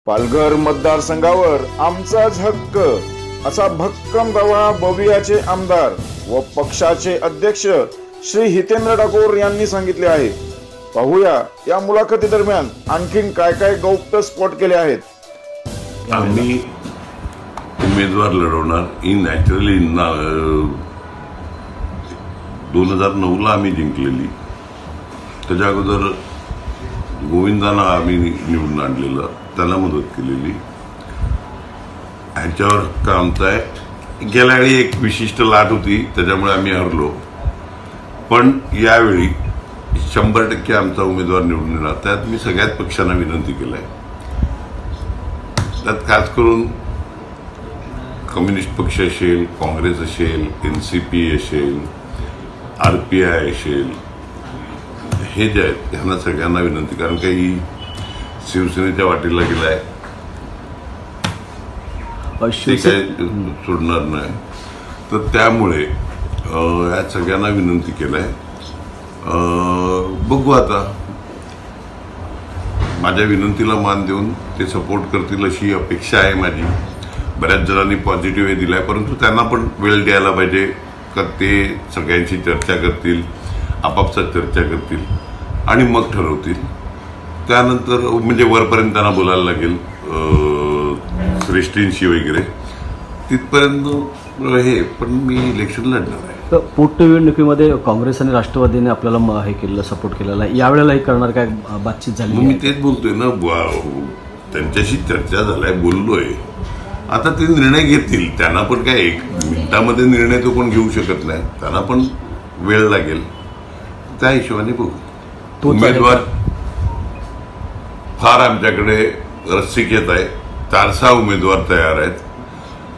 पालघर मतदारसंघावर आमचाच हक्क असा भक्कम दावा बवियाचे आमदार व पक्षाचे अध्यक्ष श्री हितेंद्र ठाकूर यांनी सांगितले आहे। पाहूया या मुलाखती दरम्यान आणखीन काय काय गौप्यस्फोट केले आहेत। आम्ही उमेदवार लढवणार इन नॅचरली 2009 ला आम्ही जिंकलेली, त्याच्या अगोदर गोविंदांना आम्ही निवडून आणलेलं, त्याला मदत केलेली। ह्याच्यावर हक्क आमचा आहे। गेल्या वेळी एक विशिष्ट लाट होती त्याच्यामुळे आम्ही हरलो, पण यावेळी 100% आमचा उमेदवार निवडून येणार। त्यात मी सगळ्याच पक्षांना विनंती केली आहे। त्यात खास करून कम्युनिस्ट पक्ष असेल, काँग्रेस असेल, NCP असेल, RPI असेल, हे जे आहेत ह्यांना सगळ्यांना विनंती, कारण काही शिवसेनेच्या वाटेला गेलाय ते काही सोडणार नाही, तर त्यामुळे या सगळ्यांना विनंती केलाय। बघू आता, माझ्या विनंतीला मान देऊन ते सपोर्ट करतील अशी अपेक्षा आहे माझी। बऱ्याच जणांनी पॉझिटिव्ह हे दिलाय, परंतु त्यांना पण वेळ द्यायला पाहिजे का ते सगळ्यांशी चर्चा करतील, आपापसात चर्चा करतील आणि मग ठरवतील। त्यानंतर म्हणजे वरपर्यंत त्यांना बोलायला लागेल, श्रेष्ठींशी वगैरे, तिथपर्यंत हे। पण मी इलेक्शन लढणार आहे। पोटनिवडणुकीमध्ये काँग्रेस आणि राष्ट्रवादीने आपल्याला हे केलेलं, सपोर्ट केलेला आहे, यावेळेलाही करणार काय बातचीत झाली? मी तेच बोलतोय ना, त्यांच्याशी चर्चा झालाय, बोललोय। आता ते निर्णय घेतील, त्यांना पण काय 1 मिनिटामध्ये निर्णय तो पण घेऊ शकत नाही, त्यांना पण वेळ लागेल, त्या हिशोबाने बघू। उमेदवार फार आमच्याकडे रस्सीखेच आहे, 4-6 उमेदवार तयार आहेत,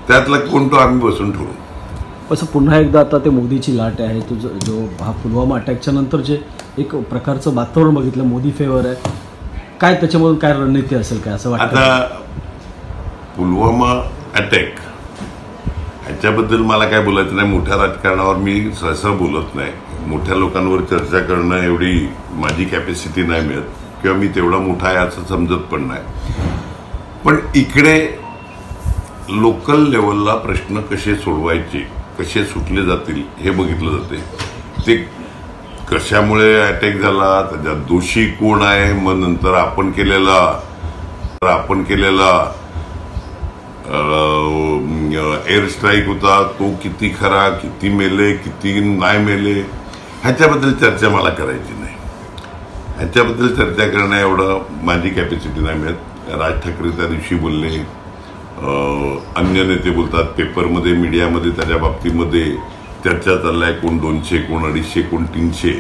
त्यातला कोण तो आम्ही बसून ठरवू। असं पुन्हा एकदा आता ते मोदीची लाट आहे, तो जो हा पुलवामा अटॅकच्या नंतर जे एक प्रकारचं वातावरण बघितलं, मोदी फेवर आहे, काय त्याच्यामधून काय रणनीती असेल काय असं वाटतं? आता पुलवामा अटॅक ह्याच्याबद्दल मला काय बोलायचं नाही, मोठ्या राजकारणावर मी सहसा बोलत नाही, मोठ्या लोकांवर चर्चा करणं एवढी माझी कॅपॅसिटी नाही मिळत, किंवा मी तेवढा मोठा आहे असं समजत पण नाही। पण इकडे लोकल लेवलला प्रश्न कसे सोडवायचे, कसे सुटले जातील हे बघितलं जाते। ते कशामुळे अटॅक झाला, त्याच्यात दोषी कोण आहे, मग नंतर आपण केलेला एअर स्ट्राईक होता तो किती खरा, किती मेले, किती नाही मेले, ह्याच्याबद्दल चर्चा मला करायची नाही। ह्याच्याबद्दल चर्चा करणं एवढं माझी कॅपॅसिटी नाही मिळत। राज ठाकरे त्या दिवशी बोलले, अन्य नेते बोलतात, पेपरमध्ये, मीडियामध्ये त्याच्या बाबतीमध्ये चर्चा चाललाय, कोण 200, कोण 250, कोण 300,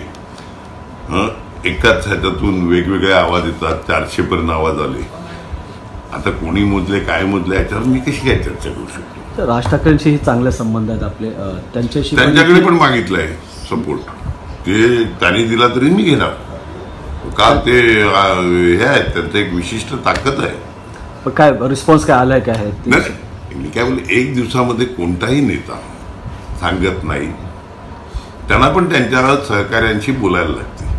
एकाच ह्याच्यातून वेगवेगळे आवाज येतात, 400 पर्यंत आवाज आले। आता कोणी मोजले, काय मोजले, याच्यावर मी कशी काय चर्चा करू शकतो? राज ठाकरेंशीही चांगले संबंध आहेत आपले, त्यांच्याकडे पण मागितलंय सपोर्ट, ते त्यांनी दिला तरी मी घेणार, का ते हे आहेत, त्यांचं एक विशिष्ट ताकद आहे। पण काय रिस्पॉन्स काय आलाय काय आहे? मी काय बोलले, 1 दिवसामध्ये कोणताही नेता सांगत नाही, त्यांना पण त्यांच्या सहकार्यांशी बोलायला लागते।